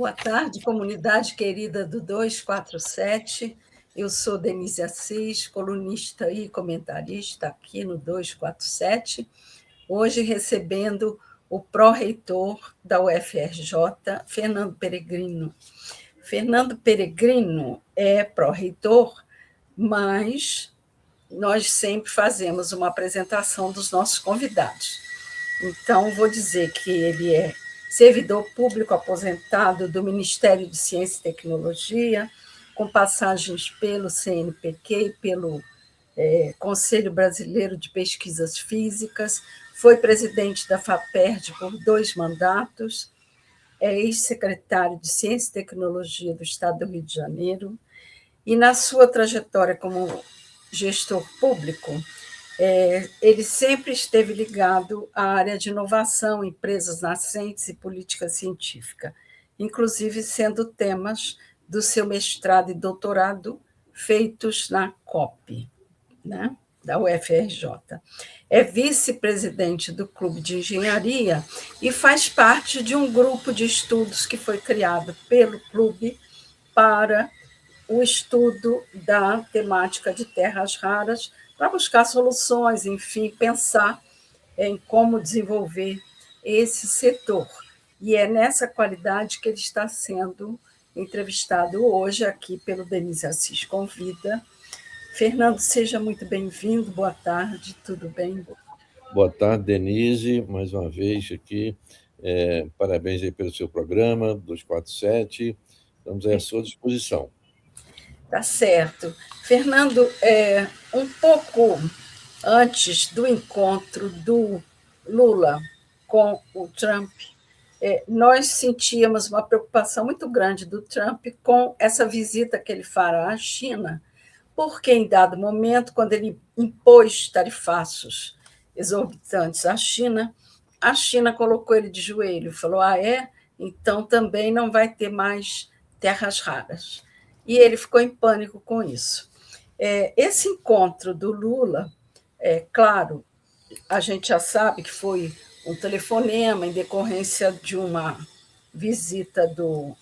Boa tarde, comunidade querida do 247. Eu sou Denise Assis, colunista e comentarista aqui no 247. Hoje recebendo o pró-reitor da UFRJ, Fernando Peregrino. Fernando Peregrino é pró-reitor, mas nós sempre fazemos uma apresentação dos nossos convidados. Então, vou dizer que ele é servidor público aposentado do Ministério de Ciência e Tecnologia, com passagens pelo CNPq e pelo Conselho Brasileiro de Pesquisas Físicas, foi presidente da FAPERJ por 2 mandatos, é ex-secretário de Ciência e Tecnologia do Estado do Rio de Janeiro, e na sua trajetória como gestor público, ele sempre esteve ligado à área de inovação, empresas nascentes e política científica, inclusive sendo temas do seu mestrado e doutorado feitos na COP, né, da UFRJ. É vice-presidente do Clube de Engenharia e faz parte de um grupo de estudos que foi criado pelo clube para o estudo da temática de terras raras, para buscar soluções, enfim, pensar em como desenvolver esse setor. E é nessa qualidade que ele está sendo entrevistado hoje aqui pelo Denise Assis Convida. Fernando, seja muito bem-vindo, boa tarde, tudo bem? Boa tarde, Denise, mais uma vez aqui. Parabéns aí pelo seu programa, 247. Estamos à sua disposição. Tá certo. Fernando, um pouco antes do encontro do Lula com o Trump, nós sentíamos uma preocupação muito grande do Trump com essa visita que ele fará à China, porque, em dado momento, quando ele impôs tarifaços exorbitantes à China, a China colocou ele de joelho, falou: então também não vai ter mais terras raras. E ele ficou em pânico com isso. Esse encontro do Lula, claro, a gente já sabe que foi um telefonema em decorrência de uma visita do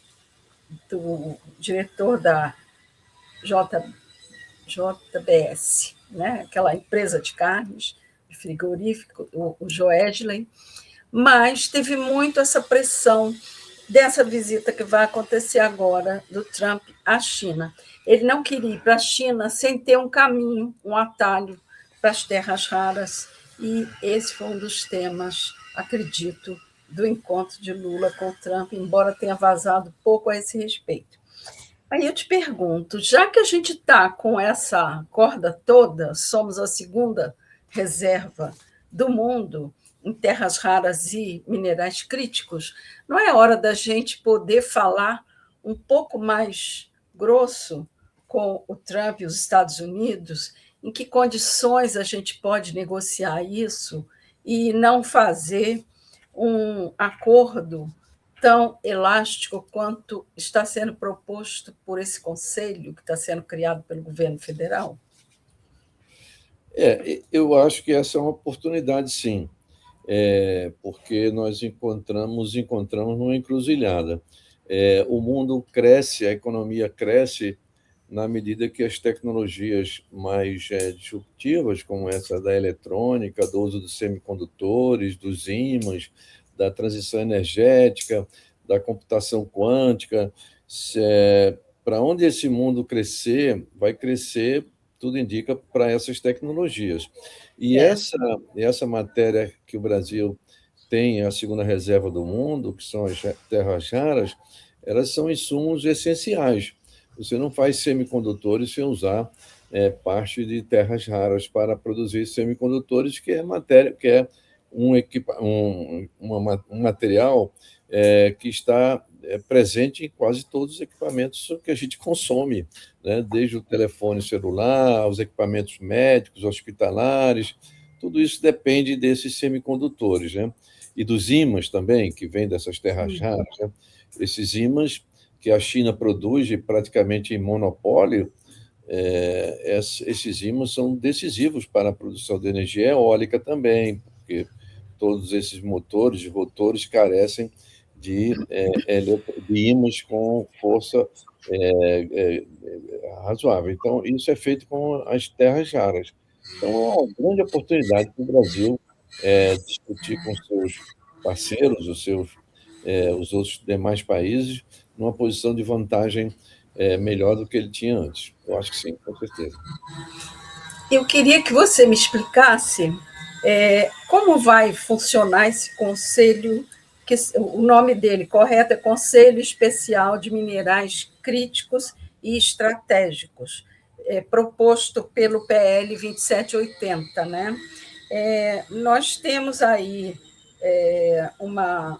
diretor da JBS, né? Aquela empresa de carnes, de frigorífico, o Joesley, mas teve muito essa pressão dessa visita que vai acontecer agora do Trump à China. Ele não queria ir para a China sem ter um caminho, um atalho para as terras raras, e esse foi um dos temas, acredito, do encontro de Lula com o Trump, embora tenha vazado pouco a esse respeito. Aí eu te pergunto, já que a gente está com essa corda toda, somos a segunda reserva do mundo em terras raras e minerais críticos, não é hora da gente poder falar um pouco mais grosso com o Trump e os Estados Unidos, em que condições a gente pode negociar isso e não fazer um acordo tão elástico quanto está sendo proposto por esse conselho que está sendo criado pelo governo federal? Eu acho que essa é uma oportunidade, sim, porque nós encontramos numa encruzilhada. O mundo cresce, a economia cresce na medida que as tecnologias mais disruptivas, como essa da eletrônica, do uso dos semicondutores, dos ímãs, da transição energética, da computação quântica, para onde esse mundo crescer, vai crescer, tudo indica, para essas tecnologias. E essa matéria que o Brasil tem, a segunda reserva do mundo, que são as terras raras, elas são insumos essenciais. Você não faz semicondutores sem usar parte de terras raras para produzir semicondutores, que é matéria, que é um material que está presente em quase todos os equipamentos que a gente consome, né? Desde o telefone celular, os equipamentos médicos, hospitalares, tudo isso depende desses semicondutores, né? E dos ímãs também, que vêm dessas terras raras, né? Esses ímãs que a China produz praticamente em monopólio, esses ímãs são decisivos para a produção de energia eólica também, porque todos esses motores e rotores carecem de ímãs com força razoável. Então, isso é feito com as terras raras. Então, é uma grande oportunidade para o Brasil discutir com seus parceiros, os outros demais países, numa posição de vantagem melhor do que ele tinha antes. Eu acho que sim, com certeza. Eu queria que você me explicasse como vai funcionar esse conselho, que o nome dele correto é Conselho Especial de Minerais Críticos e Estratégicos, proposto pelo PL 2780, né? Nós temos aí uma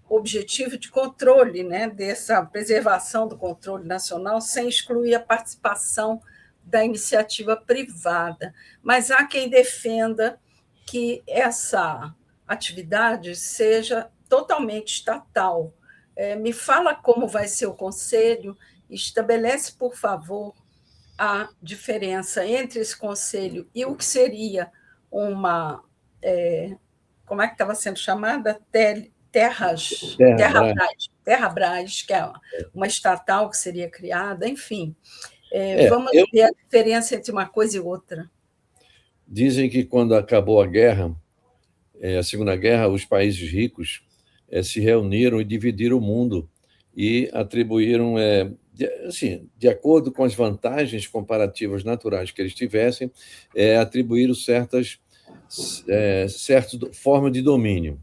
objetivo de controle, né, dessa preservação do controle nacional, sem excluir a participação da iniciativa privada. Mas há quem defenda que essa atividade seja totalmente estatal. Me fala como vai ser o conselho, estabelece, por favor, a diferença entre esse conselho e o que seria uma. Como é que estava sendo chamada? Terra, Terrabras, que é uma estatal que seria criada, enfim. Vamos eu ver a diferença entre uma coisa e outra. dizem que quando acabou a guerra, a Segunda Guerra, os países ricos se reuniram e dividiram o mundo e atribuíram, de acordo com as vantagens comparativas naturais que eles tivessem, atribuíram certas formas de domínio.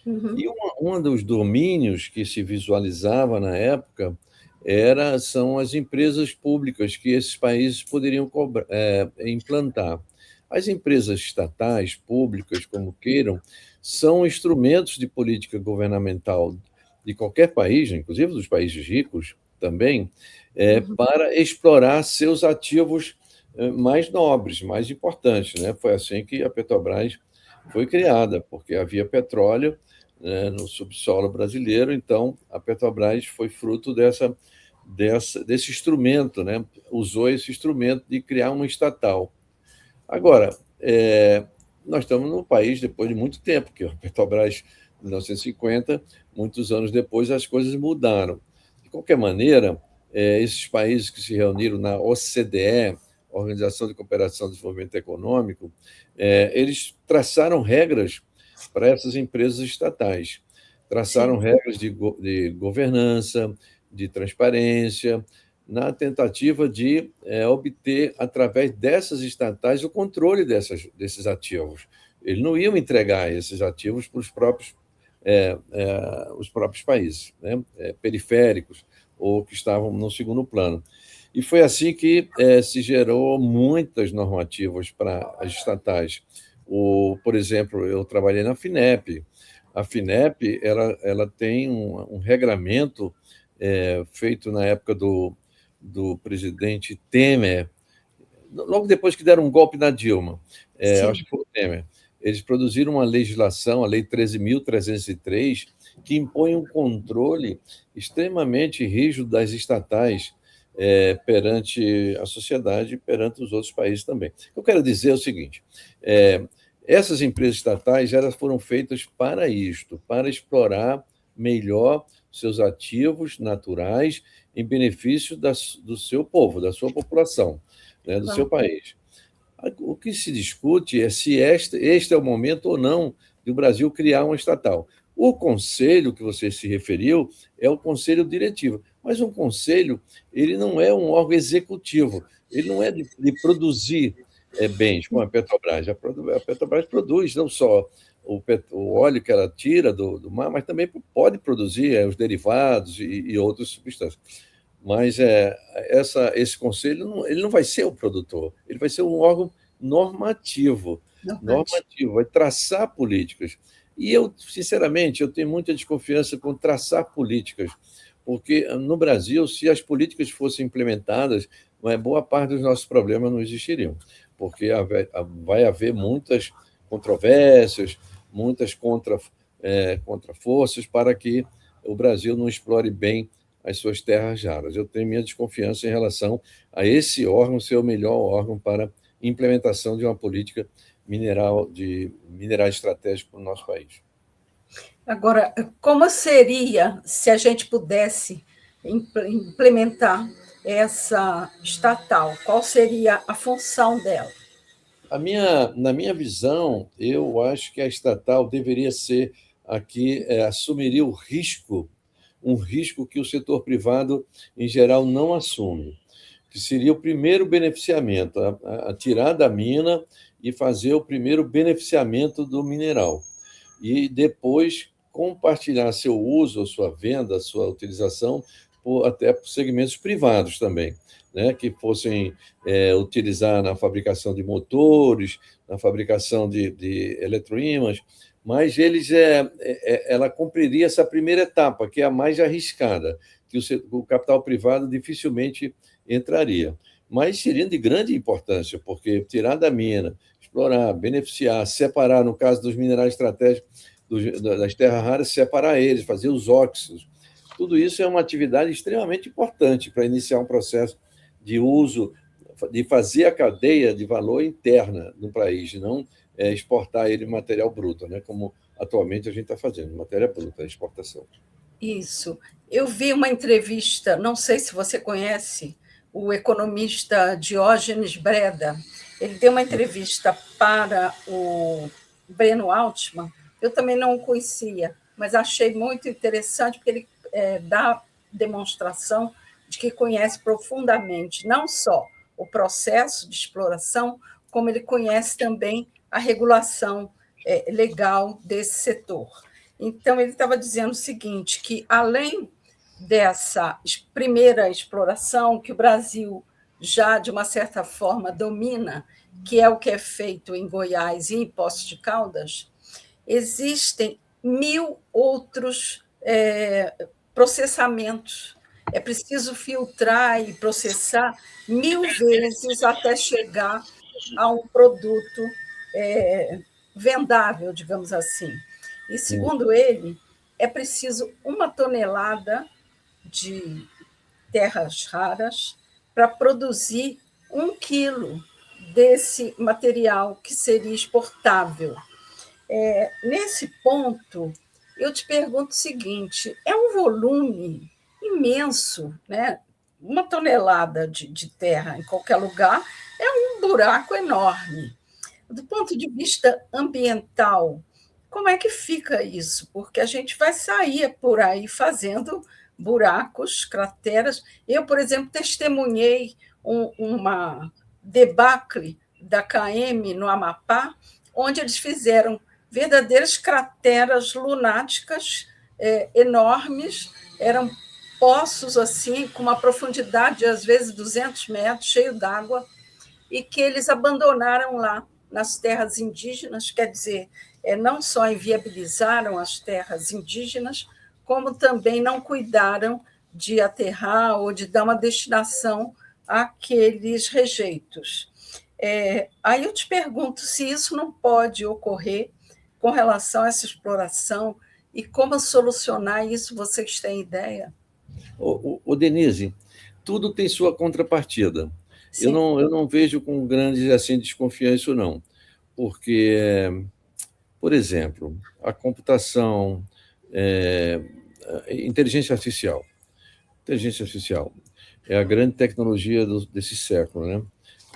Uhum. E um dos domínios que se visualizava na época são as empresas públicas que esses países poderiam implantar. As empresas estatais, públicas, como queiram, são instrumentos de política governamental de qualquer país, inclusive dos países ricos também, para explorar seus ativos mais nobres, mais importantes, né? Foi assim que a Petrobras foi criada, porque havia petróleo, né, no subsolo brasileiro, então a Petrobras foi fruto desse instrumento, né? Usou esse instrumento de criar uma estatal. Agora, nós estamos num país depois de muito tempo, que a Petrobras, em 1950, muitos anos depois, as coisas mudaram. De qualquer maneira, esses países que se reuniram na OCDE, Organização de Cooperação e Desenvolvimento Econômico, eles traçaram regras para essas empresas estatais. Traçaram Sim. regras de governança, de transparência, na tentativa de obter, através dessas estatais, o controle desses ativos. Eles não iam entregar esses ativos para os próprios países, né, periféricos, ou que estavam no segundo plano. E foi assim que se gerou muitas normativas para as estatais. Por exemplo, eu trabalhei na FINEP. A FINEP ela tem um regramento feito na época do presidente Temer, logo depois que deram um golpe na Dilma, acho Sim. que foi o Temer. Eles produziram uma legislação, a Lei 13.303, que impõe um controle extremamente rígido das estatais perante a sociedade e perante os outros países também. Eu quero dizer o seguinte: essas empresas estatais elas foram feitas para isto, para explorar melhor seus ativos naturais em benefício do seu povo, da sua população, né, do seu país. O que se discute é se este é o momento ou não de o Brasil criar uma estatal. O conselho que você se referiu é o conselho diretivo, mas um conselho ele não é um órgão executivo, ele não é de produzir bens, como a Petrobras. A Petrobras produz não só o óleo que ela tira do mar, mas também pode produzir os derivados e outras substâncias. Mas esse conselho ele não vai ser o produtor, ele vai ser um órgão normativo, vai traçar políticas. E eu, sinceramente, eu tenho muita desconfiança com traçar políticas, porque no Brasil, se as políticas fossem implementadas, boa parte dos nossos problemas não existiriam, porque vai haver muitas controvérsias, muitas contraforças para que o Brasil não explore bem as suas terras raras. Eu tenho minha desconfiança em relação a esse órgão ser o melhor órgão para implementação de uma política de minerais estratégicos para o nosso país. Agora, como seria se a gente pudesse implementar essa estatal? Qual seria a função dela? Na minha visão, eu acho que a estatal deveria ser a que assumiria o risco, um risco que o setor privado, em geral, não assume, que seria o primeiro beneficiamento, a tirar da mina e fazer o primeiro beneficiamento do mineral. E depois compartilhar seu uso, a sua venda, a sua utilização, até por segmentos privados também, né, que fossem utilizar na fabricação de motores, na fabricação de eletroímãs, mas ela cumpriria essa primeira etapa, que é a mais arriscada, que o capital privado dificilmente entraria. Mas seria de grande importância, porque tirar da mina, explorar, beneficiar, separar, no caso dos minerais estratégicos, das terras raras, separar eles, fazer os óxidos. Tudo isso é uma atividade extremamente importante para iniciar um processo de uso, de fazer a cadeia de valor interna no país, não exportar ele em material bruto, né? Como atualmente a gente está fazendo, matéria bruta, exportação. Isso. Eu vi uma entrevista, não sei se você conhece, o economista Diógenes Breda. Ele deu uma entrevista para o Breno Altman. Eu também não o conhecia, mas achei muito interessante, porque ele dá demonstração de que conhece profundamente não só o processo de exploração, como ele conhece também a regulação legal desse setor. Então, ele estava dizendo o seguinte, que além dessa primeira exploração, que o Brasil já, de uma certa forma, domina, que é o que é feito em Goiás e em Poços de Caldas, existem 1.000 outros processamentos. É preciso filtrar e processar 1.000 vezes até chegar a um produto vendável, digamos assim. E, segundo ele, é preciso 1 tonelada de terras raras para produzir 1 quilo desse material que seria exportável. Nesse ponto, eu te pergunto o seguinte: é um volume imenso, né? 1 tonelada de terra em qualquer lugar é um buraco enorme. Do ponto de vista ambiental, como é que fica isso? Porque a gente vai sair por aí fazendo buracos, crateras. Eu, por exemplo, testemunhei uma debacle da KM no Amapá, onde eles fizeram verdadeiras crateras lunáticas enormes, eram poços assim, com uma profundidade de, às vezes, 200 metros, cheio d'água, e que eles abandonaram lá nas terras indígenas, quer dizer, não só inviabilizaram as terras indígenas, como também não cuidaram de aterrar ou de dar uma destinação àqueles rejeitos. Aí eu te pergunto se isso não pode ocorrer com relação a essa exploração e como solucionar isso, vocês têm ideia? Denise, tudo tem sua contrapartida. Eu Sim. não vejo com grande assim, desconfiança isso, não. Porque, por exemplo, a computação, inteligência artificial. Inteligência artificial é a grande tecnologia desse século, né?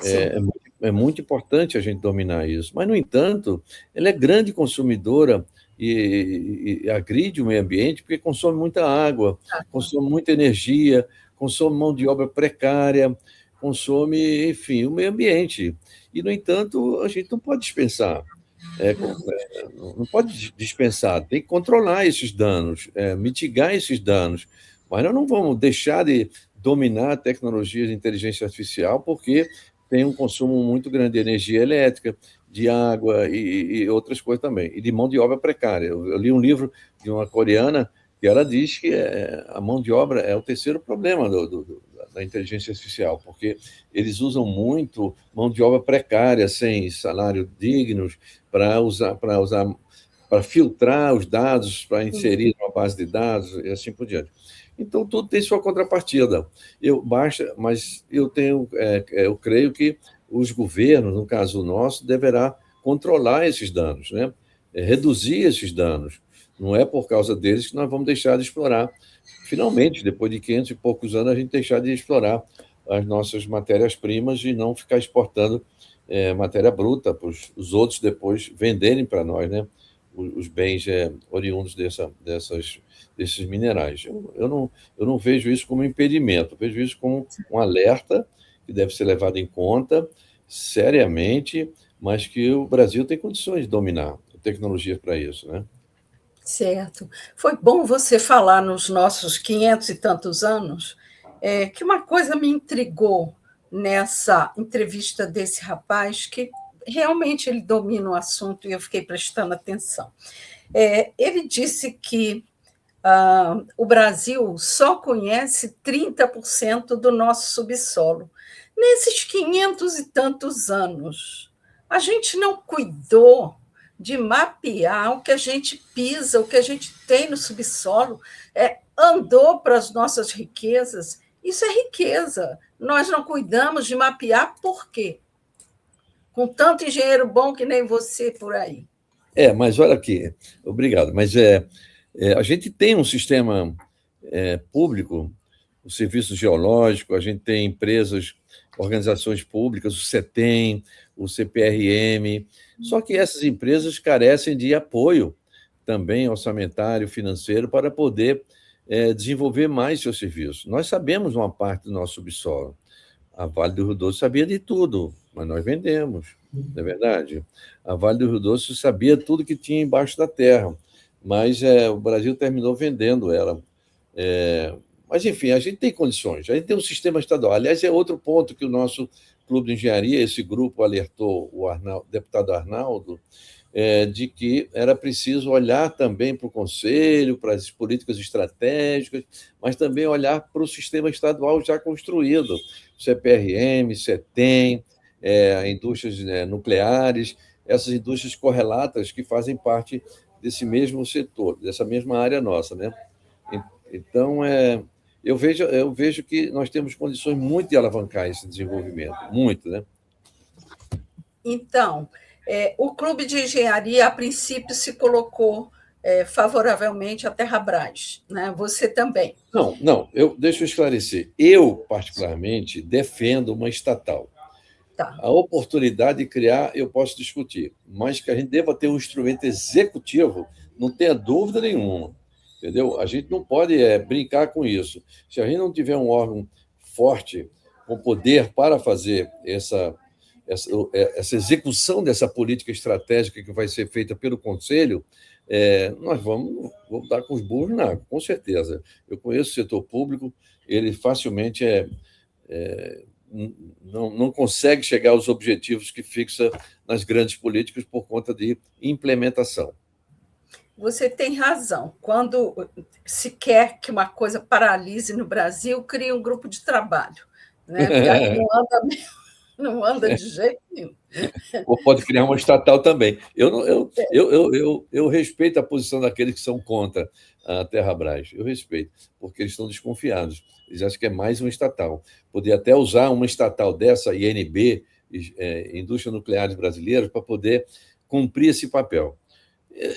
Sim. É muito importante a gente dominar isso, mas, no entanto, ela é grande consumidora e agride o meio ambiente porque consome muita água, consome muita energia, consome mão de obra precária, consome, enfim, o meio ambiente. E, no entanto, a gente não pode dispensar. Não pode dispensar, tem que controlar esses danos, mitigar esses danos. Mas nós não vamos deixar de dominar a tecnologia de inteligência artificial porque tem um consumo muito grande de energia elétrica, de água e outras coisas também, e de mão de obra precária. Eu li um livro de uma coreana que ela diz que a mão de obra é o terceiro problema da inteligência artificial, porque eles usam muito mão de obra precária, sem salário dignos, para filtrar os dados, para inserir numa base de dados e assim por diante. Então, tudo tem sua contrapartida. Mas eu creio que os governos, no caso nosso, deverá controlar esses danos, né? Reduzir esses danos. Não é por causa deles que nós vamos deixar de explorar. Finalmente, depois de 500 e poucos anos, a gente deixar de explorar as nossas matérias-primas e não ficar exportando matéria bruta para os outros depois venderem para nós, né? Os bens oriundos desses minerais. Eu não vejo isso como impedimento, eu vejo isso como um alerta que deve ser levado em conta seriamente, mas que o Brasil tem condições de dominar tecnologias para isso, né? Certo. Foi bom você falar nos nossos 500 e tantos anos, que uma coisa me intrigou nessa entrevista desse rapaz, que realmente ele domina o assunto e eu fiquei prestando atenção. Ele disse que o Brasil só conhece 30% do nosso subsolo. Nesses 500 e tantos anos, a gente não cuidou de mapear o que a gente pisa, o que a gente tem no subsolo, andou para as nossas riquezas. Isso é riqueza. Nós não cuidamos de mapear por quê? Com tanto engenheiro bom que nem você por aí. Mas olha aqui, obrigado, mas a gente tem um sistema público, o Serviço Geológico, a gente tem empresas, organizações públicas, o CETEM, o CPRM, só que essas empresas carecem de apoio também orçamentário, financeiro, para poder desenvolver mais seus serviços. Nós sabemos uma parte do nosso subsolo. A Vale do Rio Doce sabia de tudo, mas nós vendemos, não é verdade? A Vale do Rio Doce sabia tudo que tinha embaixo da terra, mas o Brasil terminou vendendo ela. Mas, enfim, a gente tem condições, a gente tem um sistema estadual. Aliás, é outro ponto que o nosso clube de engenharia, esse grupo alertou o deputado Arnaldo, de que era preciso olhar também para o Conselho, para as políticas estratégicas, mas também olhar para o sistema estadual já construído, CPRM, CETEM, indústrias nucleares, essas indústrias correlatas que fazem parte desse mesmo setor, dessa mesma área nossa, né? Então, eu vejo que nós temos condições muito de alavancar esse desenvolvimento, muito, né? Então, o Clube de Engenharia, a princípio, se colocou favoravelmente à Terrabras, né? Você também. Não, deixa eu esclarecer. Eu, particularmente, defendo uma estatal. Tá. A oportunidade de criar, eu posso discutir, mas que a gente deva ter um instrumento executivo, não tenha dúvida nenhuma. Entendeu? A gente não pode brincar com isso. Se a gente não tiver um órgão forte, com poder para fazer essa execução dessa política estratégica que vai ser feita pelo Conselho, nós vamos dar com os burros na água, com certeza. Eu conheço o setor público, ele facilmente não consegue chegar aos objetivos que fixa nas grandes políticas por conta de implementação. Você tem razão. Quando se quer que uma coisa paralise no Brasil, cria um grupo de trabalho, né? Porque aí não anda de jeito nenhum. Ou pode criar uma estatal também. Eu respeito a posição daqueles que são contra a Terrabras. Eu respeito, porque eles estão desconfiados. Eles acham que é mais uma estatal. Poder até usar uma estatal dessa, INB, Indústria Nucleares Brasileiras, para poder cumprir esse papel.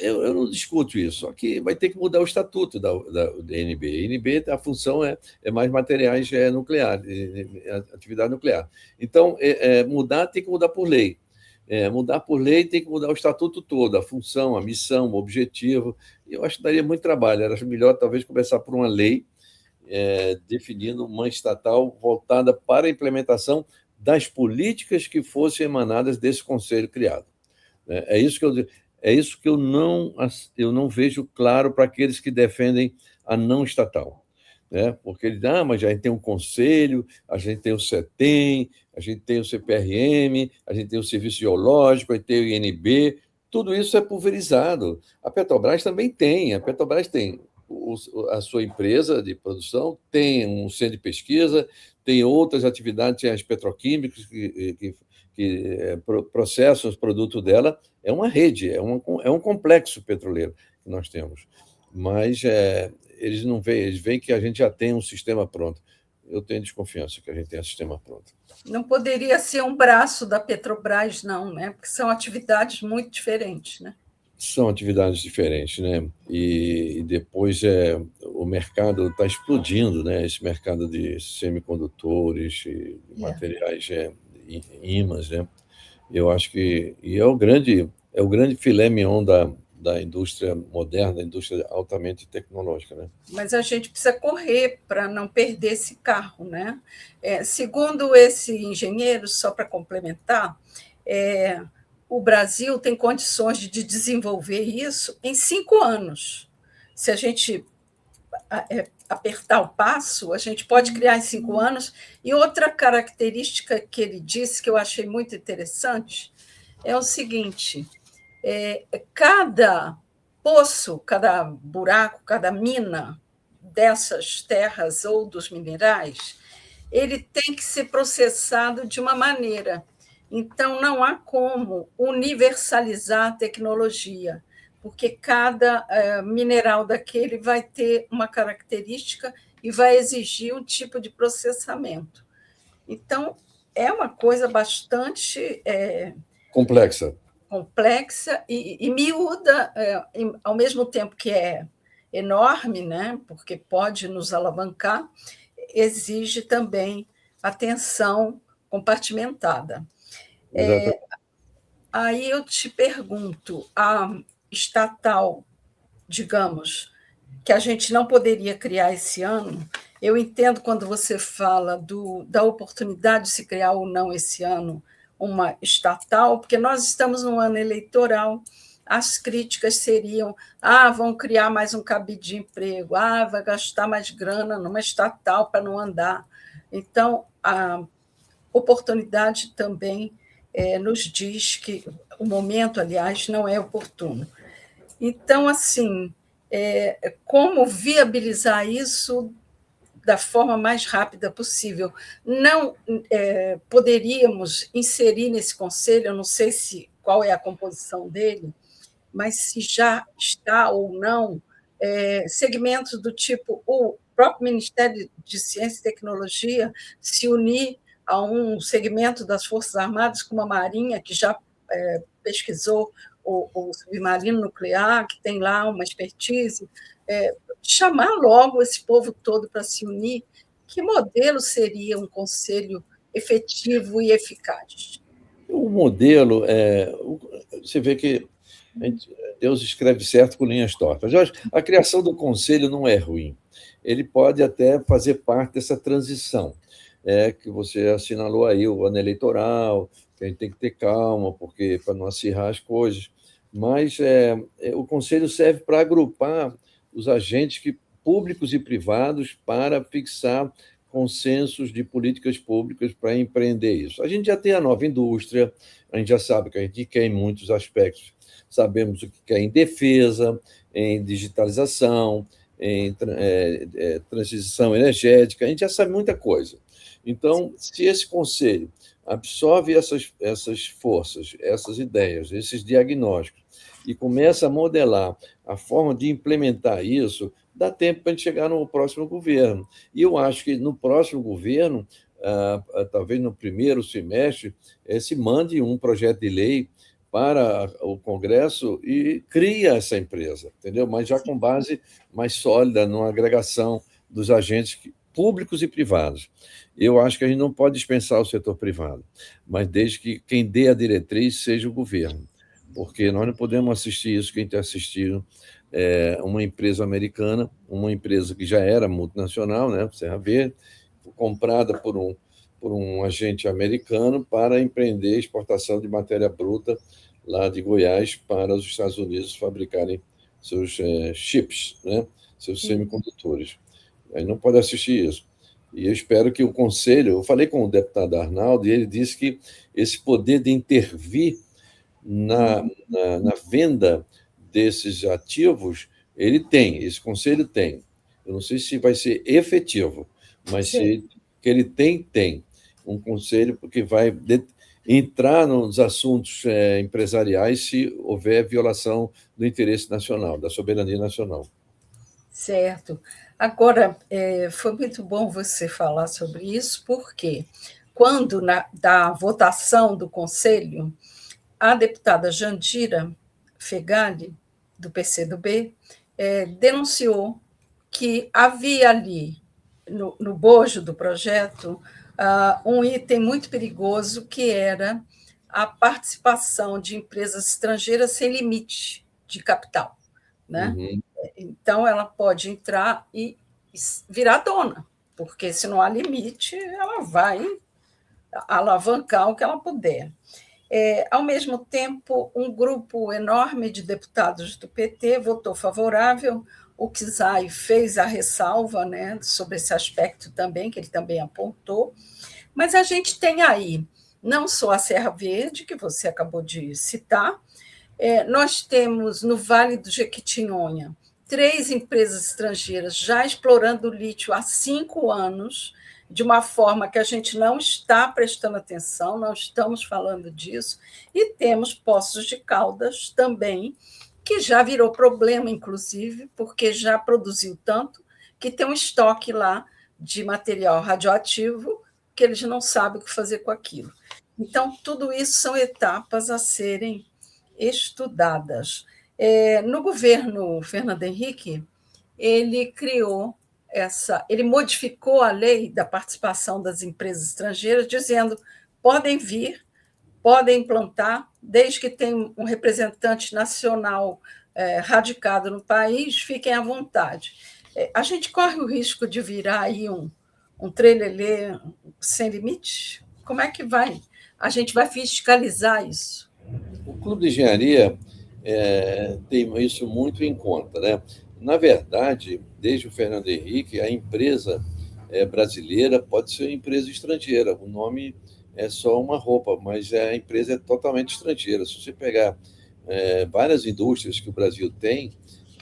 Eu não discuto isso, só que vai ter que mudar o estatuto da INB. A INB, a função é mais materiais nucleares, atividade nuclear. Então, tem que mudar por lei. Mudar por lei tem que mudar o estatuto todo, a função, a missão, o objetivo. Eu acho que daria muito trabalho. Era melhor, talvez, começar por uma lei definindo uma estatal voltada para a implementação das políticas que fossem emanadas desse conselho criado. É isso que eu não vejo claro para aqueles que defendem a não estatal. Né? Porque eles dizem, mas a gente tem um conselho, a gente tem o CETEM, a gente tem o CPRM, a gente tem o Serviço Geológico, a gente tem o INB, tudo isso é pulverizado. A Petrobras também tem, a sua empresa de produção, tem um centro de pesquisa, tem outras atividades, tem as petroquímicas que processam os produtos dela, é uma rede, é um complexo petroleiro que nós temos. Mas eles não veem, eles veem que a gente já tem um sistema pronto. Eu tenho desconfiança que a gente tem um sistema pronto. Não poderia ser um braço da Petrobras, não, né? Porque são atividades muito diferentes, né? São atividades diferentes, né? E depois o mercado está explodindo, né? Esse mercado de semicondutores e É. materiais, ímãs, né? Eu acho que é o grande filé mignon da indústria moderna, da indústria altamente tecnológica, né? Mas a gente precisa correr para não perder esse carro, né? Segundo esse engenheiro, só para complementar, é, o Brasil tem condições de desenvolver isso em 5 anos. Se a gente apertar o passo, a gente pode criar em 5 anos. E outra característica que ele disse, que eu achei muito interessante, é o seguinte: cada poço, cada buraco, cada mina dessas terras ou dos minerais, ele tem que ser processado de uma maneira. Então, não há como universalizar a tecnologia, porque cada mineral daquele vai ter uma característica e vai exigir um tipo de processamento. Então, é uma coisa bastante Complexa. complexa e miúda, ao mesmo tempo que é enorme, né, porque pode nos alavancar, exige também atenção compartimentada. Exatamente. Aí eu te pergunto, a estatal, digamos, que a gente não poderia criar esse ano, eu entendo quando você fala da oportunidade de se criar ou não esse ano uma estatal, porque nós estamos num ano eleitoral, as críticas seriam: vão criar mais um cabide de emprego, vai gastar mais grana numa estatal para não andar. Então, a oportunidade também nos diz que o momento, aliás, não é oportuno. Então, assim, como viabilizar isso da forma mais rápida possível? Não poderíamos inserir nesse conselho, eu não sei qual é a composição dele, mas se já está ou não, segmentos do tipo o próprio Ministério de Ciência e Tecnologia se unir a um segmento das Forças Armadas, como a Marinha, que já pesquisou o submarino nuclear, que tem lá uma expertise, chamar logo esse povo todo para se unir. Que modelo seria um conselho efetivo e eficaz? O modelo, você vê que Deus escreve certo com linhas tortas. Jorge, a criação do conselho não é ruim. Ele pode até fazer parte dessa transição, que você assinalou aí, o ano eleitoral, que a gente tem que ter calma, porque para não acirrar as coisas. Mas o conselho serve para agrupar os agentes públicos e privados para fixar consensos de políticas públicas para empreender isso. A gente já tem a nova indústria, a gente já sabe que a gente quer em muitos aspectos. Sabemos o que quer em defesa, em digitalização, em transição energética, a gente já sabe muita coisa. Então, se esse conselho absorve essas forças, essas ideias, esses diagnósticos, e começa a modelar a forma de implementar isso, dá tempo para a gente chegar no próximo governo. E eu acho que no próximo governo, talvez no primeiro semestre, se mande um projeto de lei para o Congresso e cria essa empresa, entendeu? Mas já com base mais sólida numa agregação dos agentes públicos e privados. Eu acho que a gente não pode dispensar o setor privado, mas desde que quem dê a diretriz seja o governo, porque nós não podemos assistir isso que a gente está assistindo, uma empresa americana, uma empresa que já era multinacional, né, Serra Verde, comprada por um agente americano para empreender exportação de matéria bruta lá de Goiás para os Estados Unidos fabricarem seus chips, né, seus semicondutores. A gente não pode assistir isso. E eu espero que o Conselho... Eu falei com o deputado Arnaldo e ele disse que esse poder de intervir na venda desses ativos, ele tem, esse Conselho tem. Eu não sei se vai ser efetivo, mas se que ele tem um conselho porque vai entrar nos assuntos empresariais se houver violação do interesse nacional, da soberania nacional. Certo. Agora, foi muito bom você falar sobre isso, porque da votação do Conselho, a deputada Jandira Fegali, do PCdoB, denunciou que havia ali, no bojo do projeto, um item muito perigoso, que era a participação de empresas estrangeiras sem limite de capital, né? Uhum. Então, ela pode entrar e virar dona, porque se não há limite, ela vai alavancar o que ela puder. Ao mesmo tempo, um grupo enorme de deputados do PT votou favorável. O Kizai fez a ressalva, né, sobre esse aspecto também, que ele também apontou. Mas a gente tem aí não só a Serra Verde, que você acabou de citar, nós temos no Vale do Jequitinhonha 3 empresas estrangeiras já explorando o lítio há 5 anos, de uma forma que a gente não está prestando atenção, não estamos falando disso, e temos Poços de Caldas também, que já virou problema, inclusive, porque já produziu tanto que tem um estoque lá de material radioativo que eles não sabem o que fazer com aquilo. Então, tudo isso são etapas a serem estudadas. No governo Fernando Henrique, ele ele modificou a lei da participação das empresas estrangeiras, dizendo podem vir, podem implantar, desde que tenham um representante nacional radicado no país, fiquem à vontade. A gente corre o risco de virar aí um trelelê sem limite? Como é que vai? A gente vai fiscalizar isso? O Clube de Engenharia tem isso muito em conta, né? Na verdade, desde o Fernando Henrique, a empresa brasileira pode ser empresa estrangeira. O nome é só uma roupa, mas a empresa é totalmente estrangeira. Se você pegar várias indústrias que o Brasil tem,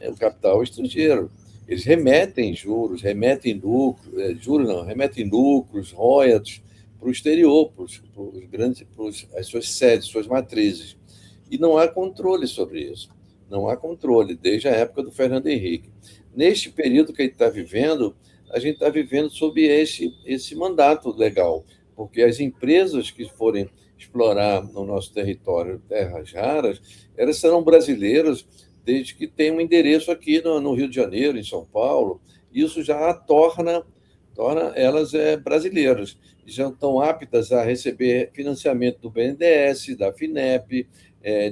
o capital é estrangeiro. Eles remetem juros, remetem lucros, juros não, remetem lucros, royalties para o exterior, para os grandes, para as suas sedes, suas matrizes. E não há controle sobre isso. Não há controle, desde a época do Fernando Henrique. Neste período que a gente está vivendo, a gente está vivendo sob esse mandato legal, porque as empresas que forem explorar no nosso território terras raras, elas serão brasileiras, desde que tenham um endereço aqui no Rio de Janeiro, em São Paulo. Isso já torna elas brasileiras. Já estão aptas a receber financiamento do BNDES, da FINEP,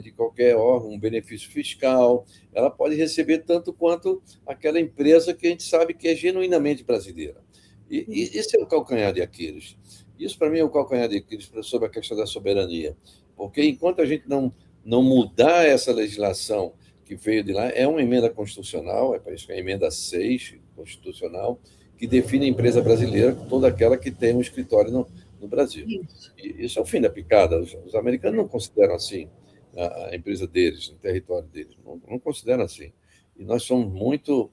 de qualquer órgão, um benefício fiscal. Ela pode receber tanto quanto aquela empresa que a gente sabe que é genuinamente brasileira. E esse é o calcanhar de Aquiles. Isso, para mim, é o calcanhar de Aquiles sobre a questão da soberania. Porque enquanto a gente não mudar essa legislação que veio de lá, é uma emenda constitucional, parece que é a emenda 6 constitucional, que define a empresa brasileira, toda aquela que tem um escritório no Brasil. E isso é o fim da picada. Os americanos não consideram assim a empresa deles, o território deles. Não consideram assim. E nós somos muito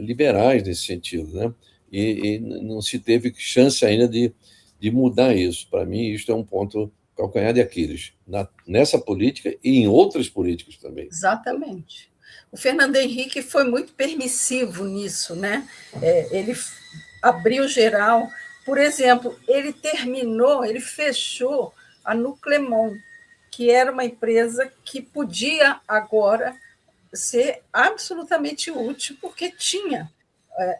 liberais nesse sentido, né? E não se teve chance ainda de mudar isso. Para mim, isto é um ponto calcanhar de Aquiles, nessa política e em outras políticas também. Exatamente. O Fernando Henrique foi muito permissivo nisso, né? Ele abriu geral. Por exemplo, ele fechou a Nuclemon, que era uma empresa que podia agora ser absolutamente útil, porque tinha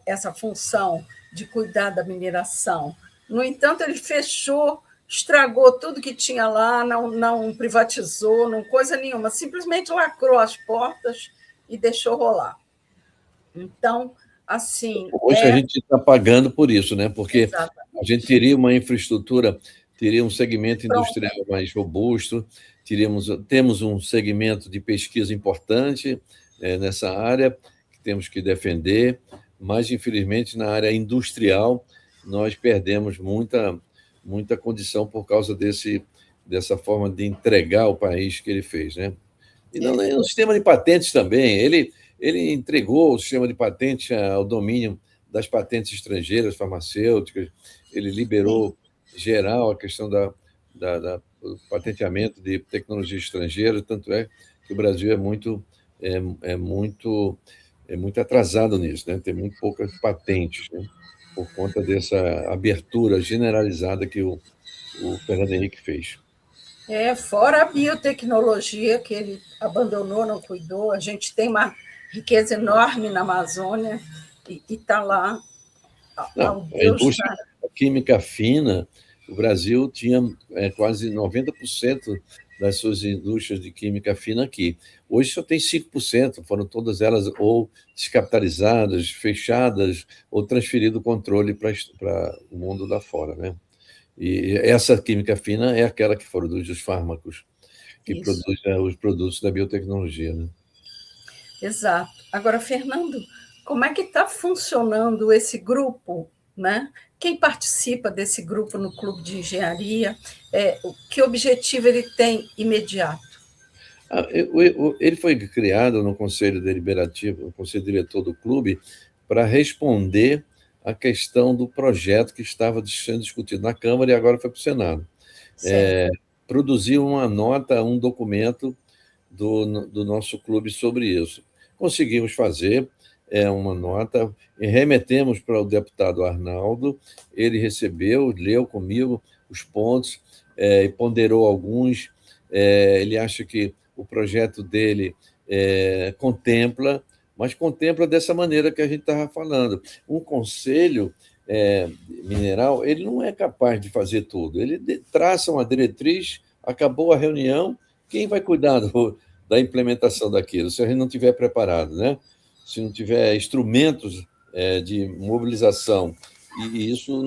essa função de cuidar da mineração. No entanto, ele fechou, estragou tudo que tinha lá, não privatizou, não coisa nenhuma, simplesmente lacrou as portas e deixou rolar. Então, assim. Hoje a gente está pagando por isso, né? Porque Exatamente. A gente teria uma infraestrutura, teria um segmento industrial mais robusto, temos um segmento de pesquisa importante nessa área, que temos que defender, mas, infelizmente, na área industrial, nós perdemos muita condição por causa dessa forma de entregar o país que ele fez, né? E no sistema de patentes também, ele entregou o sistema de patentes ao domínio das patentes estrangeiras, farmacêuticas, ele liberou geral a questão do patenteamento de tecnologia estrangeira, tanto é que o Brasil é muito atrasado nisso, né? Tem muito poucas patentes, né? Por conta dessa abertura generalizada que o Fernando Henrique fez. Fora a biotecnologia que ele abandonou, não cuidou, a gente tem uma riqueza enorme na Amazônia e está lá, Não, ao a Deus indústria da... química fina, o Brasil tinha quase 90% das suas indústrias de química fina aqui. Hoje só tem 5%, foram todas elas ou descapitalizadas, fechadas, ou transferido o controle para o mundo lá fora, né? E essa química fina é aquela que produz os fármacos, que Isso, produz os produtos da biotecnologia, né? exato. Agora, Fernando, como é que está funcionando esse grupo, né? Quem participa desse grupo no clube de engenharia? Que objetivo ele tem imediato? Ele foi criado no Conselho Deliberativo, no Conselho Diretor do clube, para responder à questão do projeto que estava sendo discutido na Câmara e agora foi para o Senado. Certo, Produziu uma nota, um documento do nosso clube sobre isso. Conseguimos fazer uma nota, e remetemos para o deputado Arnaldo, ele recebeu, leu comigo os pontos, e ponderou alguns. Ele acha que o projeto dele contempla, mas contempla dessa maneira que a gente estava falando. Um conselho mineral, ele não é capaz de fazer tudo. Ele traça uma diretriz, acabou a reunião, quem vai cuidar da implementação daquilo, se a gente não tiver preparado, né? Se não tiver instrumentos de mobilização, e isso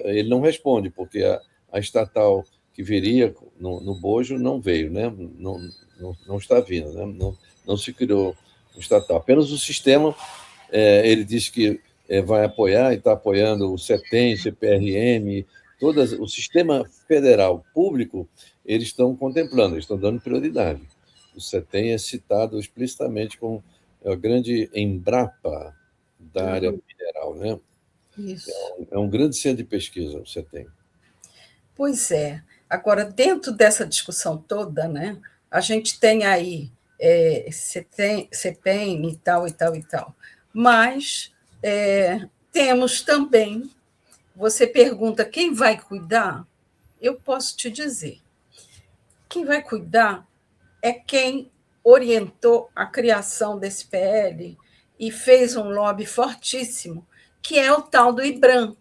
ele não responde, porque a estatal que viria no bojo não veio, né? Não está vindo, né? Não se criou um estatal. Apenas o sistema, ele diz que vai apoiar e está apoiando o CETEM, CPRM, o sistema federal público, eles estão contemplando, eles estão dando prioridade. O CETEM é citado explicitamente como a grande Embrapa da área mineral, né? isso. É um grande centro de pesquisa, o CETEM. Pois é. Agora, dentro dessa discussão toda, né, a gente tem aí CPM e tal, e tal, e tal. Mas temos também, você pergunta quem vai cuidar? Eu posso te dizer. Quem vai cuidar é quem orientou a criação desse PL e fez um lobby fortíssimo, que é o tal do IBRAM,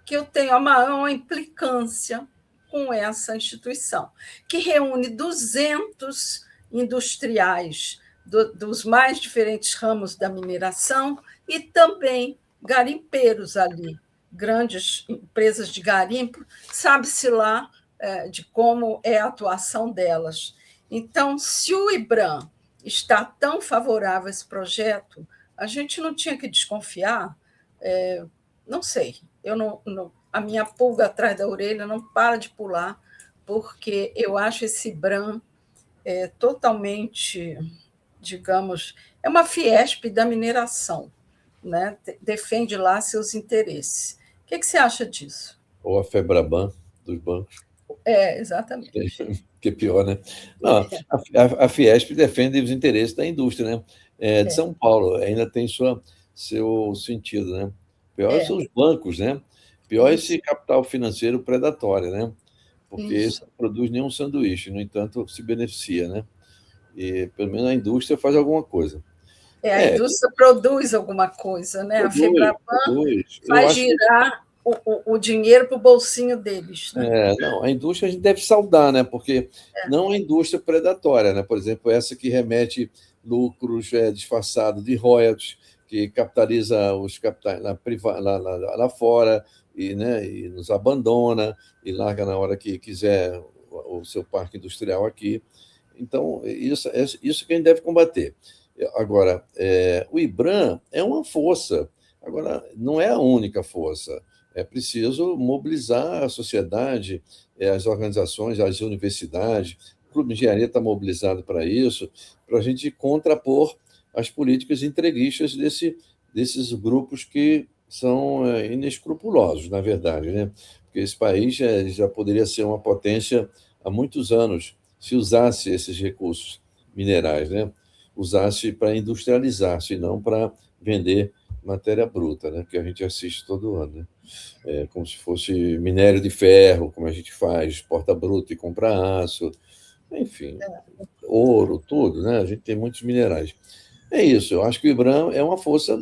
que eu tenho a maior implicância com essa instituição, que reúne 200 industriais dos mais diferentes ramos da mineração e também garimpeiros ali, grandes empresas de garimpo, sabe-se lá de como é a atuação delas. Então, se o IBRAM está tão favorável a esse projeto, a gente não tinha que desconfiar, não sei, eu a minha pulga atrás da orelha não para de pular, porque eu acho esse Bram totalmente, digamos, é uma Fiesp da mineração, né? Defende lá seus interesses. O que você acha disso? Ou a Febraban dos bancos, Exatamente. que é pior, né? Não, a Fiesp defende os interesses da indústria, né? De São Paulo, ainda tem seu sentido, né? Pior É, são os bancos, né? Pior é isso, esse capital financeiro predatório, né? Porque esse isso. não produz nenhum sanduíche, no entanto, se beneficia, né? E pelo menos a indústria faz alguma coisa. A É, indústria produz alguma coisa, né? A produz, Febraban produz. Eu faz acho que girar o dinheiro para o bolsinho deles, né? não, a indústria a gente deve saudar, né? Porque não a indústria predatória, né? Por exemplo, essa que remete lucros disfarçados de royalties, que capitaliza os capitais lá fora e, né, e nos abandona e larga na hora que quiser o seu parque industrial aqui. Então, isso que a gente deve combater. Agora, o IBRAM é uma força, agora, não é a única força. É preciso mobilizar a sociedade, as organizações, as universidades. O Clube de Engenharia está mobilizado para isso, para a gente contrapor as políticas entreguistas desses grupos que são inescrupulosos, na verdade, né? Porque esse país já poderia ser uma potência há muitos anos se usasse esses recursos minerais, né? Usasse para industrializar, se não para vender matéria bruta, né? Que a gente assiste todo ano, né? Como se fosse minério de ferro, como a gente faz, exporta bruto e compra aço, enfim, ouro, tudo, né? A gente tem muitos minerais. É isso, eu acho que o IBRAM é uma força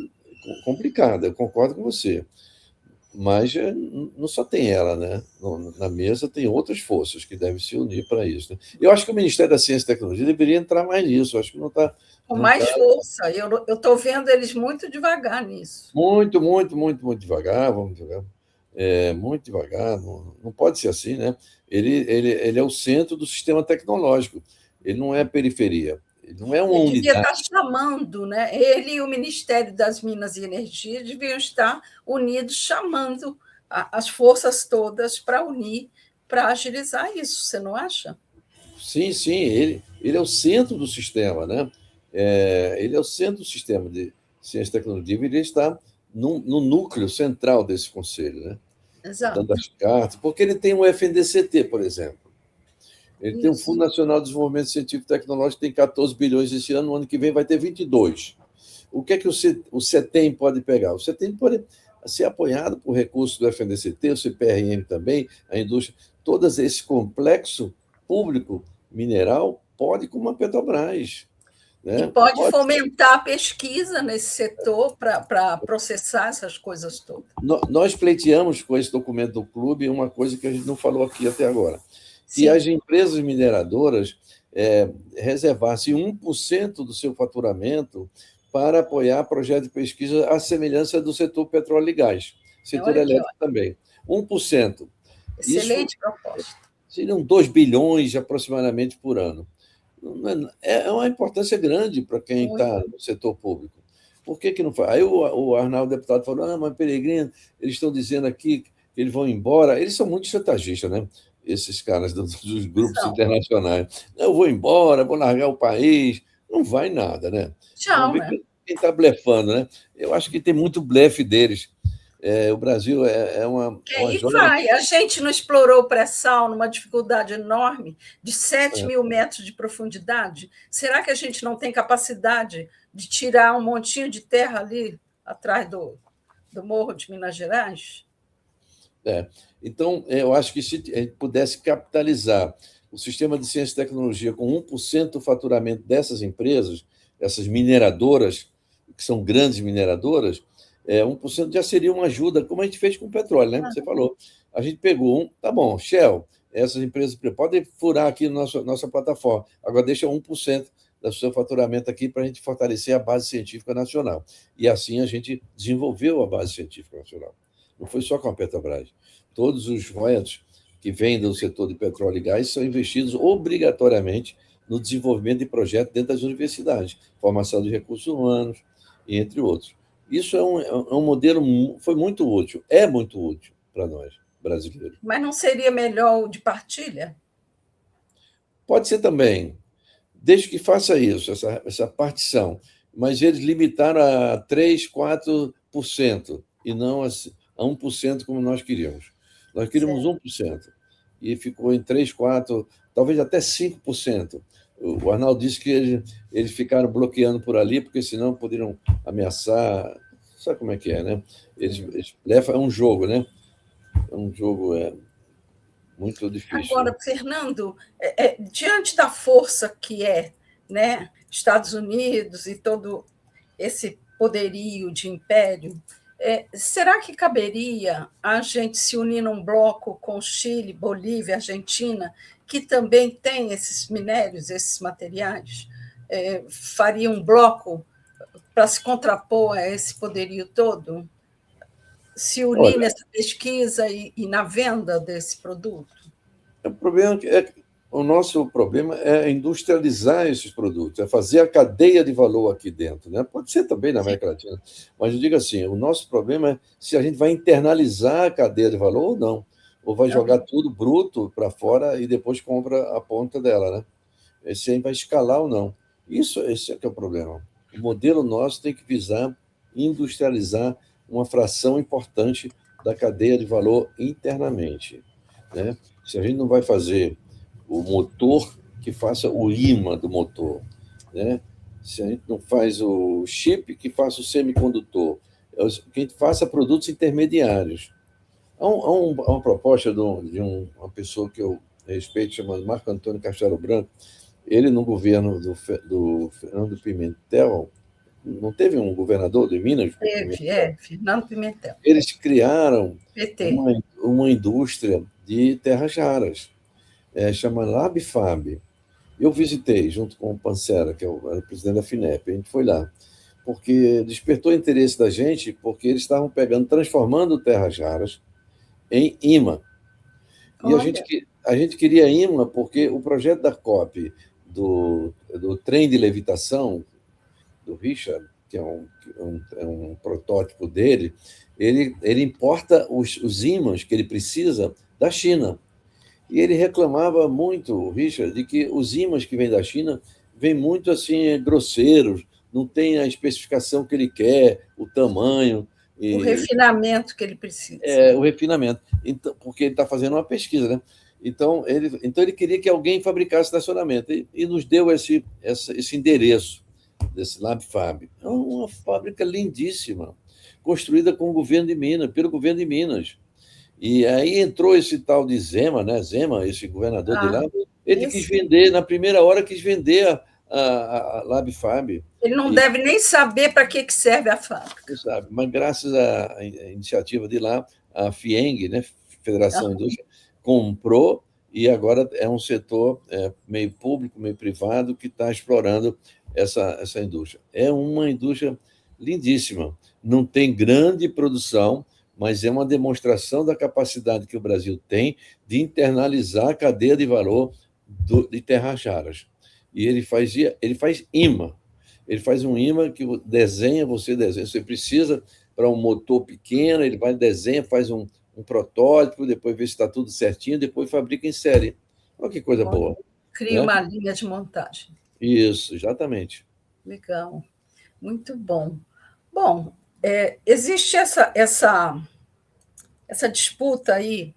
complicada, eu concordo com você. Mas não só tem ela, né? Na mesa tem outras forças que devem se unir para isso. Né? Eu acho que o Ministério da Ciência e Tecnologia deveria entrar mais nisso. Eu acho que não está. Com Não tá mais força. Eu estou vendo eles muito devagar nisso. muito, muito, muito, muito devagar, vamos devagar. Muito devagar, não pode ser assim, né? Ele é o centro do sistema tecnológico, ele não é periferia, ele não é uma Ele devia unidade. estar chamando, né? Ele e o Ministério das Minas e Energia deviam estar unidos, chamando as forças todas para unir, para agilizar isso, você não acha? Sim, sim, ele é o centro do sistema, né? Ele é o centro do sistema de ciência e tecnologia, ele está no núcleo central desse conselho, né? Dando Exato. as cartas, porque ele tem o FNDCT, por exemplo. Ele tem o Isso. Fundo Nacional de Desenvolvimento Científico e Tecnológico, tem 14 bilhões esse ano, no ano que vem vai ter 22. O que é que o CETEM pode pegar? O CETEM pode ser apoiado por recursos do FNDCT, o CPRM também, a indústria, todo esse complexo público mineral pode com uma Petrobras. E Né? pode Pode. fomentar a pesquisa nesse setor para processar essas coisas todas. Nós pleiteamos com esse documento do clube uma coisa que a gente não falou aqui até agora, que Sim, as empresas mineradoras reservassem 1% do seu faturamento para apoiar projetos de pesquisa à semelhança do setor petróleo e gás, setor olha que elétrico ótimo. também. 1%. Isso Excelente proposta. seriam 2 bilhões aproximadamente por ano. É uma importância grande para quem Muito. está no setor público. Por que, que não faz? Aí o Arnaldo, deputado, falou: ah, mas Peregrino, eles estão dizendo aqui que eles vão embora. Eles são muito estrategistas, né? Esses caras dos grupos São. internacionais. Eu vou embora, vou largar o país. Não vai nada, né? Vamos Tchau, ver né? quem está blefando, né? Eu acho que tem muito blefe deles. O Brasil Que é uma aí joia. vai. A gente não explorou o pré-sal numa dificuldade enorme de 7.000 metros de profundidade? Será que a gente não tem capacidade de tirar um montinho de terra ali atrás do Morro de Minas Gerais? É. Então, eu acho que se a gente pudesse capitalizar o sistema de ciência e tecnologia com 1% do faturamento dessas empresas, essas mineradoras, que são grandes mineradoras, 1% já seria uma ajuda, como a gente fez com o petróleo, né? Você falou. A gente pegou tá bom, Shell, essas empresas podem furar aqui na nossa plataforma, agora deixa 1% do seu faturamento aqui para a gente fortalecer a base científica nacional. E assim a gente desenvolveu a base científica nacional. Não foi só com a Petrobras. Todos os royalties que vêm do setor de petróleo e gás são investidos obrigatoriamente no desenvolvimento de projetos dentro das universidades, formação de recursos humanos, entre outros. Isso é um modelo, foi muito útil, é muito útil para nós, brasileiros. Mas não seria melhor o de partilha? Pode ser também, desde que faça isso, essa partição, mas eles limitaram a 3, 4% e não a 1% como nós queríamos. Nós queríamos Certo. 1% e ficou em 3, 4, talvez até 5%. O Arnaldo disse que eles ficaram bloqueando por ali, porque senão poderiam ameaçar. Sabe como é que é, né? Eles levam, é um jogo, né? É um jogo muito difícil. Né? Agora, Fernando, diante da força que é, né, Estados Unidos e todo esse poderio de império, será que caberia a gente se unir num bloco com Chile, Bolívia, Argentina, que também tem esses minérios, esses materiais? Faria um bloco para se contrapor a esse poderio todo? Se unir Olha, nessa pesquisa e na venda desse produto? o nosso problema é industrializar esses produtos, é fazer a cadeia de valor aqui dentro. Né? Pode ser também na Sim. América Latina, mas eu digo assim: o nosso problema é se a gente vai internalizar a cadeia de valor ou não, ou vai jogar tudo bruto para fora e depois compra a ponta dela. Né? Esse aí vai escalar ou não. Esse é que é o problema. O modelo nosso tem que visar industrializar uma fração importante da cadeia de valor internamente. Né? Se a gente não vai fazer o motor, que faça o imã do motor. Né? Se a gente não faz o chip, que faça o semicondutor. que a gente faça produtos intermediários. Há uma proposta uma pessoa que eu respeito, chamado Marco Antônio Castelo Branco. Ele, no governo do Fernando Pimentel, não teve um governador de Minas, Pimentel? Fernando Pimentel. Eles criaram PT. uma indústria de terras raras, chama LabFab. Eu visitei, junto com o Pancera, que era o presidente da FINEP, a gente foi lá, porque despertou interesse da gente, porque eles estavam transformando terras raras em imã. E a gente queria imã porque o projeto da COP, do trem de levitação, do Richard, que é um protótipo dele, ele importa os ímãs que ele precisa da China. E ele reclamava muito, o Richard, de que os ímãs que vêm da China vêm muito assim grosseiros, não tem a especificação que ele quer, o tamanho. O refinamento que ele precisa. O refinamento. Então, porque ele está fazendo uma pesquisa, né? Então ele queria que alguém fabricasse estacionamento e nos deu esse endereço desse LabFab. É uma fábrica lindíssima, construída com o governo de Minas, pelo governo de Minas. E aí entrou esse tal de Zema, né? Zema, esse governador de lá, ele quis vender, na primeira hora, quis vender a LabFab. Ele não deve nem saber para que serve a fábrica. Não sabe, mas graças à iniciativa de lá, a FIENG, né? Federação Indústria, comprou e agora é um setor meio público, meio privado, que está explorando essa indústria. É uma indústria lindíssima. Não tem grande produção, mas é uma demonstração da capacidade que o Brasil tem de internalizar a cadeia de valor de terras raras. E ele faz imã. Ele faz um imã que você desenha. Você precisa para um motor pequeno, ele vai, desenha, faz um protótipo, depois vê se está tudo certinho, depois fabrica em série. Olha que coisa boa. Cria, né? Uma linha de montagem. Isso, exatamente. Legal. Muito bom. Bom, existe essa disputa aí,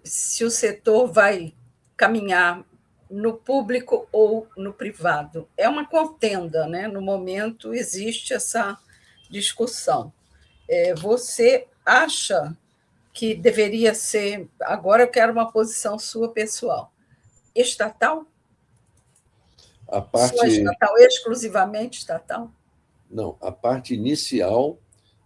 se o setor vai caminhar no público ou no privado. É uma contenda, né? No momento existe essa discussão. Você acha que deveria ser, agora eu quero uma posição sua pessoal, estatal? Só estatal, exclusivamente estatal? Não, a parte inicial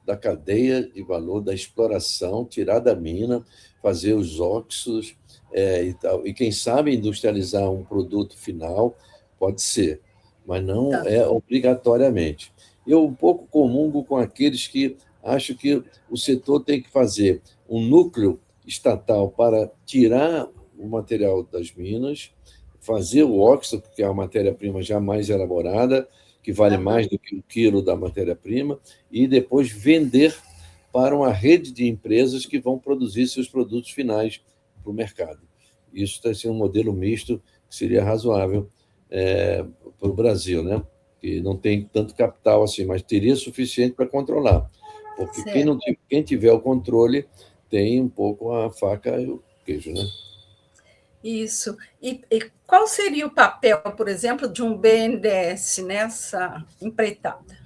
da cadeia de valor da exploração, tirar da mina, fazer os óxidos e tal. E quem sabe industrializar um produto final, pode ser, mas não é obrigatoriamente. Eu um pouco comungo com aqueles que acham que o setor tem que fazer um núcleo estatal para tirar o material das minas, fazer o óxido, que é a matéria-prima já mais elaborada, que vale mais do que 1 quilo da matéria-prima, e depois vender para uma rede de empresas que vão produzir seus produtos finais para o mercado. Isso está sendo um modelo misto que seria razoável para o Brasil, né? Que não tem tanto capital assim, mas teria suficiente para controlar. Porque quem tiver o controle tem um pouco a faca e o queijo, né? Isso. E qual seria o papel, por exemplo, de um BNDES nessa empreitada?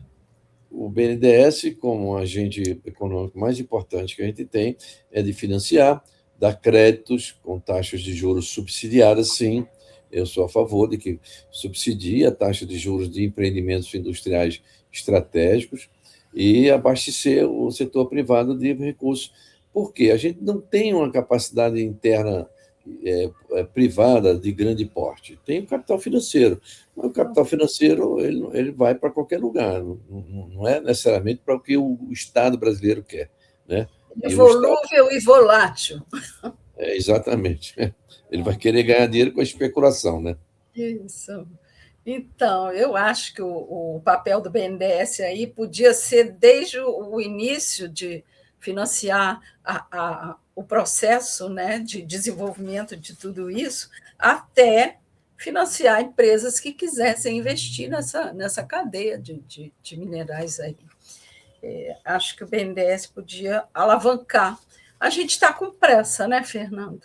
O BNDES, como um agente econômico mais importante que a gente tem, é de financiar, dar créditos com taxas de juros subsidiadas, sim. Eu sou a favor de que subsidie a taxa de juros de empreendimentos industriais estratégicos e abastecer o setor privado de recursos. Por quê? A gente não tem uma capacidade interna privada de grande porte. Tem o capital financeiro, mas o capital financeiro ele vai para qualquer lugar, não é necessariamente para o que o Estado brasileiro quer. Né? É volúvel e volátil. Exatamente. Ele vai querer ganhar dinheiro com a especulação. Né? Isso. Então, eu acho que o papel do BNDES aí podia ser, desde o início, de financiar o processo, né, de desenvolvimento de tudo isso, até financiar empresas que quisessem investir nessa cadeia de minerais aí. Acho que o BNDES podia alavancar. A gente está com pressa, né, Fernando?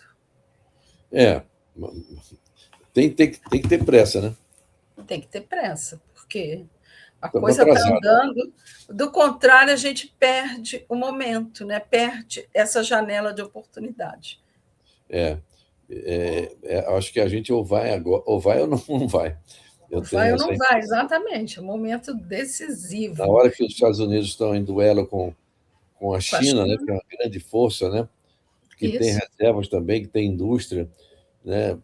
Tem que ter pressa, né? Tem que ter pressa, porque A Estamos coisa está atrasados. andando, do contrário, a gente perde o momento, né? Perde essa janela de oportunidade. Acho que a gente ou vai agora, ou vai ou não, não vai. Eu Vai tenho ou essa não vai, impressão. exatamente, é um momento Na decisivo. hora que os Estados Unidos estão em duelo com a Com a China, né, China, que é uma grande força, né, que tem isso, reservas também, que tem indústria, né,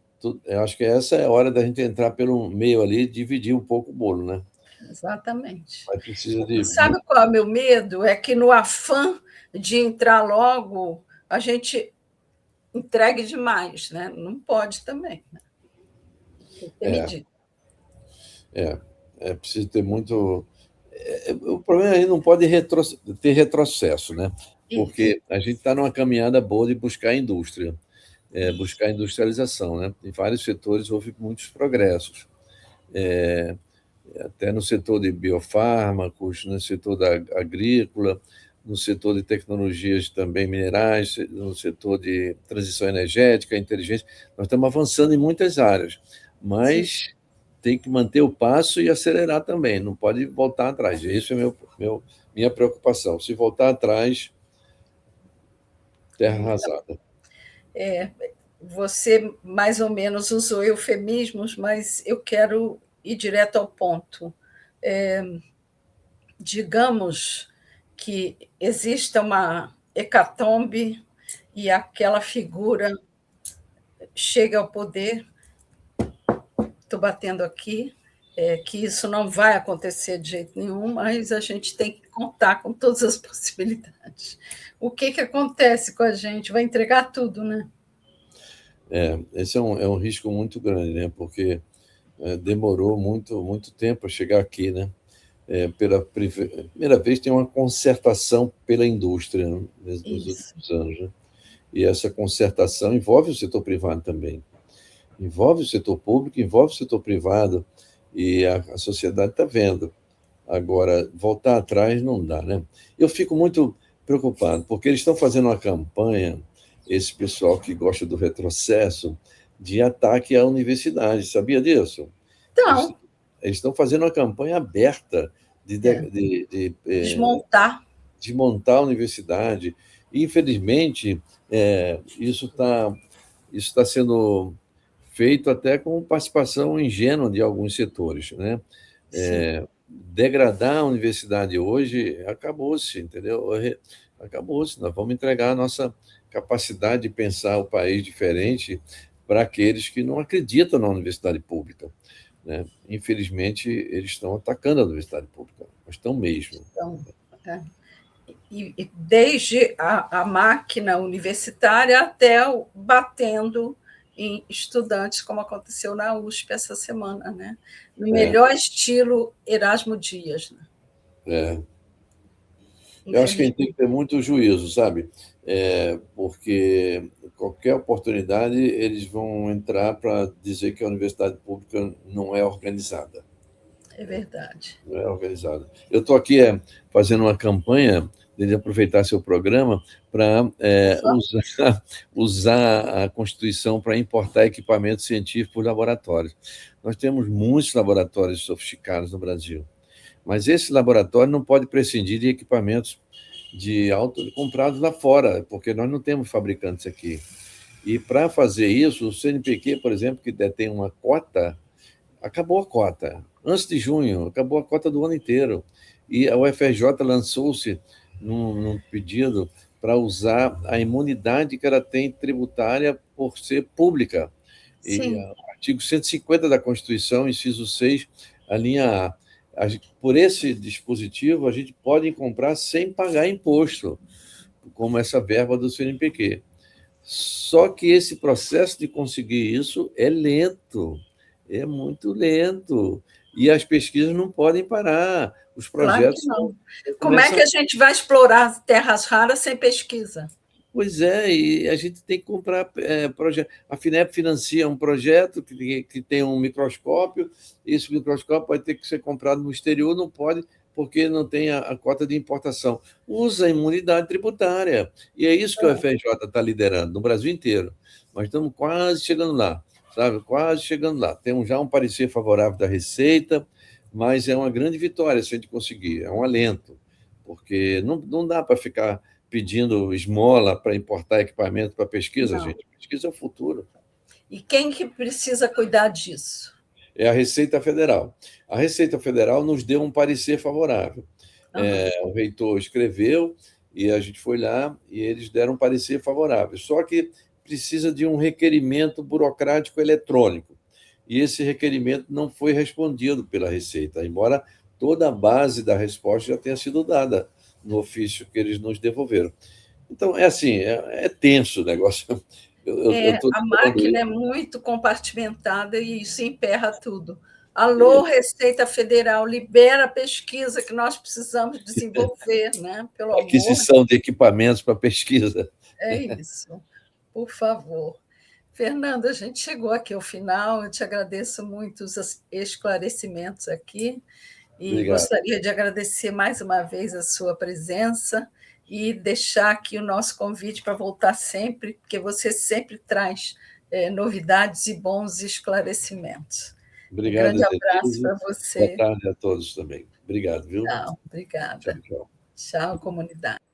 eu acho que essa é a hora da gente entrar pelo meio ali e dividir um pouco o bolo, né? exatamente. Mas precisa de Sabe qual é o meu medo? É que no afã de entrar logo, a gente entregue demais, né? Não pode também, né? Tem que ter é, medida. é, preciso ter muito. O problema é que não pode ter retrocesso, né? Isso. Porque a gente está numa caminhada boa de buscar a indústria, buscar a industrialização, né? Em vários setores houve muitos progressos. Até no setor de biofármacos, no setor da agrícola, no setor de tecnologias também minerais, no setor de transição energética, inteligência. Nós estamos avançando em muitas áreas, Sim. mas tem que manter o passo e acelerar também, não pode voltar atrás. Isso é minha preocupação. Se voltar atrás, terra arrasada. Você mais ou menos usou eufemismos, mas eu quero ir direto ao ponto. Digamos que exista uma hecatombe e aquela figura chega ao poder, estou batendo aqui, que isso não vai acontecer de jeito nenhum, mas a gente tem que contar com todas as possibilidades. O que acontece com a gente? Vai entregar tudo, né? Esse é um risco muito grande, né? Porque demorou muito tempo a chegar aqui, né? Pela primeira vez tem uma concertação pela indústria, né, nos Isso. últimos anos, né? E essa concertação envolve o setor privado também, envolve o setor público, envolve o setor privado, e a sociedade está vendo. Agora, voltar atrás não dá, né? Eu fico muito preocupado, porque eles estão fazendo uma campanha, esse pessoal que gosta do retrocesso, de ataque à universidade, sabia disso? Eles, Então, eles estão fazendo uma campanha aberta é, desmontar. de montar a universidade. E, infelizmente, isso tá sendo feito até com participação ingênua de alguns setores, né? Sim. Degradar a universidade hoje acabou-se, entendeu? Acabou-se. Nós vamos entregar a nossa capacidade de pensar o país diferente para aqueles que não acreditam na universidade pública, né? Infelizmente, eles estão atacando a universidade pública, mas estão mesmo. Então, é. E desde a máquina universitária até batendo em estudantes, como aconteceu na USP essa semana, né? No É, melhor estilo Erasmo Dias, né? é. Eu acho que a gente tem que Infelizmente. ter muito juízo, sabe? Porque qualquer oportunidade eles vão entrar para dizer que a universidade pública não é organizada. É verdade. Não é organizada. Eu estou aqui fazendo uma campanha de aproveitar seu programa para usar a Constituição para importar equipamentos científicos por laboratórios. Nós temos muitos laboratórios sofisticados no Brasil, mas esse laboratório não pode prescindir de equipamentos de auto comprados lá fora, porque nós não temos fabricantes aqui. E para fazer isso, o CNPq, por exemplo, que detém uma cota, acabou a cota. Antes de junho, acabou a cota do ano inteiro. E a UFRJ lançou-se num pedido para usar a imunidade que ela tem tributária por ser pública. E Sim, o artigo 150 da Constituição, inciso 6, a linha A. Por esse dispositivo, a gente pode comprar sem pagar imposto, como essa verba do CNPq. Só que esse processo de conseguir isso é lento, é muito lento. E as pesquisas não podem parar, os claro que projetos não. Como é que começam. a gente vai explorar terras raras sem pesquisa? Pois é, e a gente tem que comprar projeto. A FINEP financia um projeto que tem um microscópio, esse microscópio pode ter que ser comprado no exterior, não pode, porque não tem a cota de importação. Usa a imunidade tributária. E é isso que o FRJ está liderando no Brasil inteiro. Nós estamos quase chegando lá, sabe? Quase chegando lá. Temos já um parecer favorável da Receita, mas é uma grande vitória se a gente conseguir, é um alento, porque não dá para ficar pedindo esmola para importar equipamento para pesquisa, Não. gente. Pesquisa é o futuro. E quem que precisa cuidar disso? É a Receita Federal. A Receita Federal nos deu um parecer favorável. Aham. O reitor escreveu e a gente foi lá e eles deram um parecer favorável. Só que precisa de um requerimento burocrático eletrônico. E esse requerimento não foi respondido pela Receita, embora toda a base da resposta já tenha sido dada no ofício que eles nos devolveram. Então, é assim, é tenso o negócio. Eu estou A falando máquina é isso. muito compartimentada e isso emperra tudo. Alô, Receita Federal, libera a pesquisa que nós precisamos desenvolver, né? Pelo amor, Aquisição de equipamentos para pesquisa. é isso. Por favor. Fernando, a gente chegou aqui ao final. Eu te agradeço muito os esclarecimentos aqui e Obrigado. gostaria de agradecer mais uma vez a sua presença e deixar aqui o nosso convite para voltar sempre, porque você sempre traz novidades e bons esclarecimentos. Um Obrigado, grande abraço Denise. para Boa você. tarde a todos também. Obrigado, viu? Tchau, Tchau, obrigada. tchau. Tchau, comunidade.